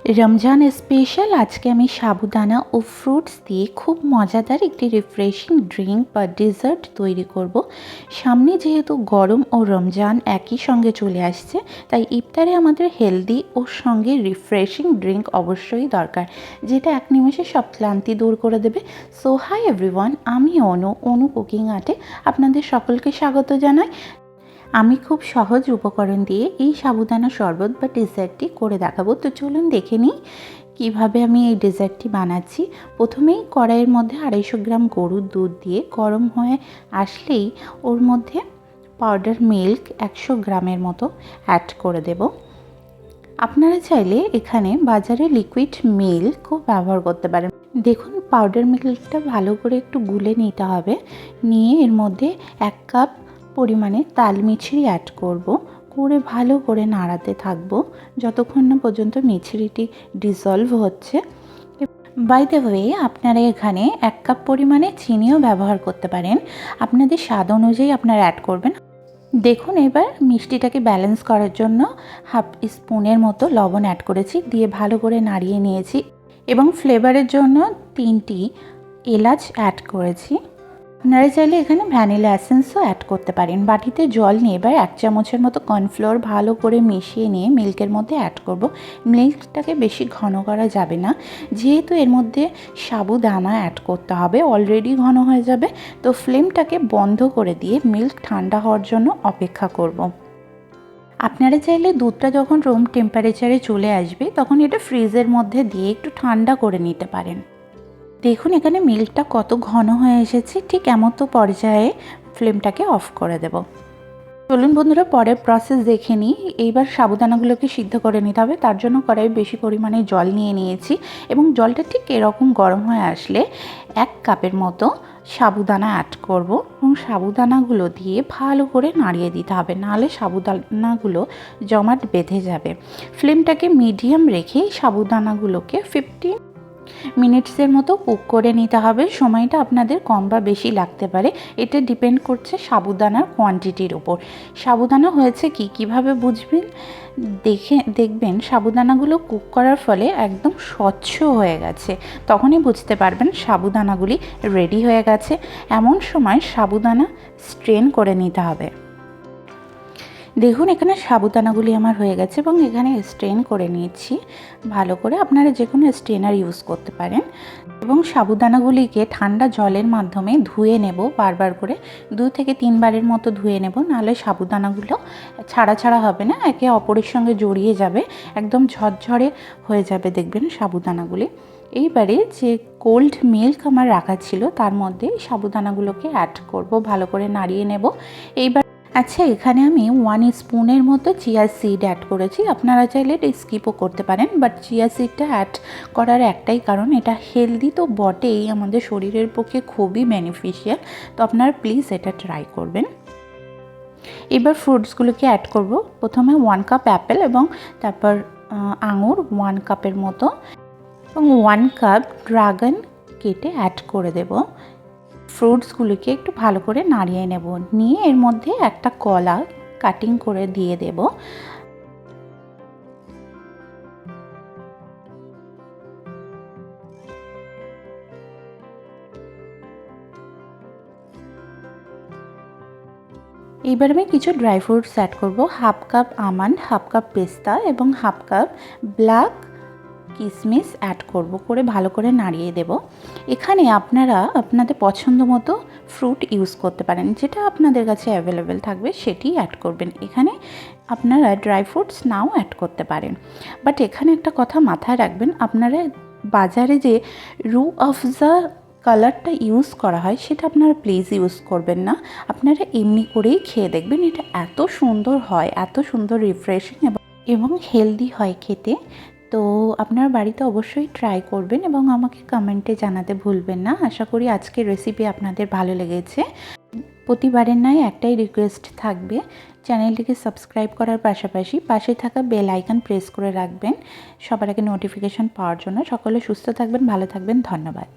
Ramzan special আজকে আমি সাবুদানা ও fruits দিয়ে খুব মজাদার একটি রিফ্রেশিং ড্রিঙ্ক বা ডেজার্ট তৈরি করব। সামনে যেহেতু গরম ও রমজান একই সঙ্গে চলে আসছে, তাই ইফতারে আমাদের হেলদি ও সঙ্গে রিফ্রেশিং ড্রিঙ্ক অবশ্যই দরকার, যেটা এক নিমেষে সব ক্লান্তি দূর করে দেবে। সো হাই এভরিওয়ান, আমি অনু কুকিং আর্টে আপনাদের সকলকে স্বাগত জানাই। আমি খুব সহজ উপকরণ দিয়ে এই সাবুদানা শরবত বা ডেজার্টটি করে দেখাবো। তো চলুন দেখে নিই কীভাবে আমি এই ডেজার্টটি বানাচ্ছি। প্রথমেই কড়াইয়ের মধ্যে 250 গ্রাম গরুর দুধ দিয়ে গরম হয়ে আসলেই ওর মধ্যে পাউডার মিল্ক 100 গ্রামের মতো অ্যাড করে দেব। আপনারা চাইলে এখানে বাজারে লিকুইড মিল্কও ব্যবহার করতে পারেন। দেখুন, পাউডার মিল্কটা ভালো করে একটু গুলে নিতে হবে। নিয়ে এর মধ্যে 1 কাপ পরিমাণে তাল মিছরি অ্যাড করে ভালো করে নাড়াতে থাকবো যতক্ষণ না পর্যন্ত মিছরিটি ডিসলভ হচ্ছে। বাই দ্য ওয়ে, আপনারা এখানে 1 কাপ পরিমাণে চিনিও ব্যবহার করতে পারেন, আপনাদের স্বাদ অনুযায়ী আপনারা অ্যাড করবেন। দেখুন, এবার মিষ্টিটাকে ব্যালেন্স করার জন্য হাফ স্পুনের মতো লবণ অ্যাড করেছি, দিয়ে ভালো করে নাড়িয়ে নিয়েছি এবং ফ্লেভারের জন্য 3টি এলাচ অ্যাড করেছি। আপনারা চাইলে এখানে ভ্যানিলা এসেন্সও অ্যাড করতে পারেন। বাটিতে জল নিয়ে এবার 1 চামচের মতো কর্নফ্লোর ভালো করে মিশিয়ে নিয়ে মিল্কের মধ্যে অ্যাড করব। মিল্কটাকে বেশি ঘন করা যাবে না, যেহেতু এর মধ্যে সাবুদানা অ্যাড করতে হবে, অলরেডি ঘন হয়ে যাবে। তো ফ্লেমটাকে বন্ধ করে দিয়ে মিল্ক ঠান্ডা হওয়ার জন্য অপেক্ষা করব। আপনারা চাইলে দুধটা যখন রুম টেম্পারেচারে চলে আসবে তখন এটা ফ্রিজের মধ্যে দিয়ে একটু ঠান্ডা করে নিতে পারেন। দেখুন, এখানে মিল্কটা কত ঘন হয়ে এসেছে। ঠিক এমতো পর্যায়ে ফ্লেমটাকে অফ করে দেব। চলুন বন্ধুরা, পরের প্রসেস দেখে নিই। এইবার সাবুদানাগুলোকে সিদ্ধ করে নিতে হবে। তার জন্য কড়াই বেশি পরিমাণে জল নিয়ে নিয়েছি এবং জলটা ঠিক এরকম গরম হয়ে আসলে 1 কাপের মতো সাবুদানা অ্যাড করব এবং সাবুদানাগুলো দিয়ে ভালো করে নাড়িয়ে দিতে হবে, নাহলে সাবুদানাগুলো জমাট বেঁধে যাবে। ফ্লেমটাকে মিডিয়াম রেখে সাবুদানাগুলোকে 15 মিনিটসের মতো কুক করে নিতে হবে। সময়টা আপনাদের কম বা বেশি লাগতে পারে, এটা ডিপেন্ড করছে সাবুদানার কোয়ান্টিটির উপর। সাবুদানা হয়েছে কিভাবে বুঝবেন? দেখবেন সাবুদানাগুলো কুক করার ফলে একদম স্বচ্ছ হয়ে গেছে, তখনই বুঝতে পারবেন সাবুদানাগুলি রেডি হয়ে গেছে। এমন সময় সাবুদানা স্ট্রেন করে নিতে হবে। দেখুন, এখানে সাবুদানাগুলি আমার হয়ে গেছে এবং এখানে স্ট্রেন করে নিয়েছি ভালো করে। আপনারা যে কোনো স্ট্রেনার ইউজ করতে পারেন এবং সাবুদানাগুলিকে ঠান্ডা জলের মাধ্যমে ধুয়ে নেব বারবার করে, 2 থেকে 3 বারের মতো ধুয়ে নেব, নাহলে সাবুদানাগুলো ছাড়া হবে না, একে অপরের সঙ্গে জড়িয়ে যাবে, একদম ঝরঝরে হয়ে যাবে দেখবেন সাবুদানাগুলি। এইবারে যে কোল্ড মিল্ক আমার রাখা ছিল তার মধ্যে সাবুদানাগুলোকে অ্যাড করব, ভালো করে নাড়িয়ে নেব। এইবার আচ্ছা, এখানে আমি 1 স্পুনের মতো চিয়া সিড অ্যাড করেছি। আপনারা চাইলে এটা স্কিপও করতে পারেন, বাট চিয়া সিডটা অ্যাড করার একটাই কারণ, এটা হেলদি তো বটেই, আমাদের শরীরের পক্ষে খুবই বেনিফিশিয়াল। তো আপনারা প্লিজ এটা ট্রাই করবেন। এবার ফ্রুটসগুলোকে অ্যাড করব। প্রথমে 1 কাপ অ্যাপেল এবং তারপর আঙুর 1 কাপের মতো এবং 1 কাপ ড্রাগন কেটে অ্যাড করে দেব। ফ্রুটসগুলোকে একটু ভালো করে নাড়িয়ে নেব, নিয়ে এর মধ্যে একটা কলা কাটিং করে দিয়ে দেব। এইবার আমি কিছু ড্রাই ফ্রুটস অ্যাড করব। 1/2 কাপ আমন্ড, 1/2 কাপ পেস্তা এবং 1/2 কাপ ব্ল্যাক কিশমিশ অ্যাড করে ভালো করে নাড়িয়ে দেব। এখানে আপনারা আপনাদের পছন্দ মতো ফ্রুট ইউজ করতে পারেন, যেটা আপনাদের কাছে অ্যাভেলেবেল থাকবে সেটি অ্যাড করবেন। এখানে আপনারা ড্রাই ফ্রুটস নাও অ্যাড করতে পারেন, বাট এখানে একটা কথা মাথায় রাখবেন, আপনারা বাজারে যে রু আফজা কালারটা ইউজ করা হয় সেটা আপনারা প্লিজ ইউজ করবেন না। আপনারা এমনি করেই খেয়ে দেখবেন, এটা এত সুন্দর হয়, এত সুন্দর রিফ্রেশিং এবং হেলদি হয় খেতে। তো আপনার বাড়িতে অবশ্যই ট্রাই করবেন এবং আমাকে কমেন্টে জানাতে ভুলবেন না। আশা করি আজকের রেসিপি আপনাদের ভালো লেগেছে। প্রতিবারের নয় একটাই রিকোয়েস্ট থাকবে, চ্যানেলটিকে সাবস্ক্রাইব করার পাশাপাশি পাশে থাকা বেল আইকন প্রেস করে রাখবেন সবার আগে নোটিফিকেশন পাওয়ার জন্য। সকলে সুস্থ থাকবেন, ভালো থাকবেন, ধন্যবাদ।